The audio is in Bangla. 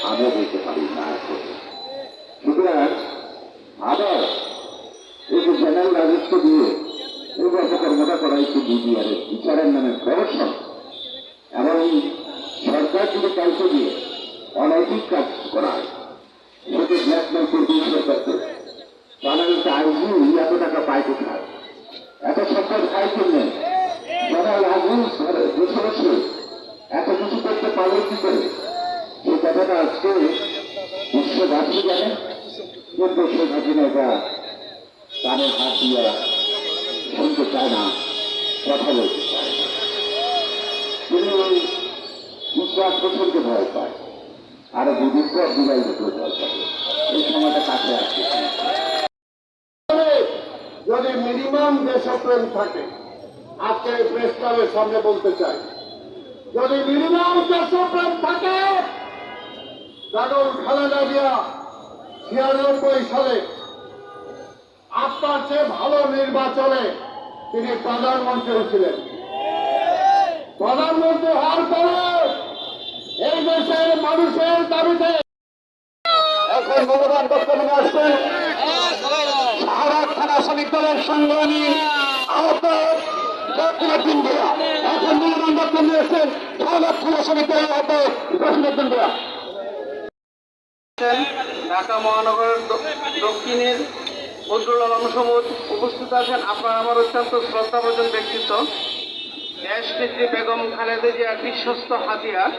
আমিও বলতে পারি না। সুতরাং আবার এই যে জেনারেল রাজস্ব দিয়ে এই কর্মটা করা হচ্ছে বিডিআরের বিচারের নামে প্রহসন, এবং সরকার যদি কাউকে দিয়ে অনৈতিক কাজ করায় সেটা ব্ল্যাকমেল করবে সরকারকে। সাধারণত আইজি এত টাকা পায় কোথায়, এত সরকার খায় কিনে জেনারেল আগুন বসে এত কিছু করতে পারবে কি করে, এই কথাটা আজকে বিশ্ববাসী জানে, কিন্তু শেখ হাসিনা এটা কানের হাত দিয়ে শুনতে চায় না, কথা বলতে চায় না। তিনি বিশ্বাস বছরকে ভয় পায়, আরো দুদিন পর বিদায় হতে ভয় পাবে। এই সময়টা কাছে আসছে। যদি মিনিমাম দেশপ্রেম থাকে, আজকে প্রেস ক্লাবের সামনে বলতে চাই, যদি মিনিমাম দেশপ্রেম থাকে, বেগম খালেদা জিয়া 96 সালে আপনার চেয়ে ভালো নির্বাচনে তিনি প্রধানমন্ত্রী ছিলেন। প্রধানমন্ত্রী হওয়ার পরে এই দেশের মানুষের দাবিতে এখন মূল্যবান বক্তব্য নিয়ে আসছেন শাহবাগ থানা শ্রমিক দলের সংগ্রামী আহ্বায়ক জসিমউদ্দিন ভূঁইয়া। এখন মূল্যবান বক্তব্য নিয়ে আসছেন শাহবাগ থানা শ্রমিক দলের আহ্বায়ক জসিমউদ্দিন ভূঁইয়া। ঢাকা মহানগরের দক্ষিণের বদরুল আলম সবুজ উপস্থিত আছেন। আপনার আমার অত্যন্ত শ্রদ্ধাভাজন ব্যক্তিত্ব, দেশনেত্রী বেগম খালেদা জিয়ার বিশ্বস্ত হাতিয়ার।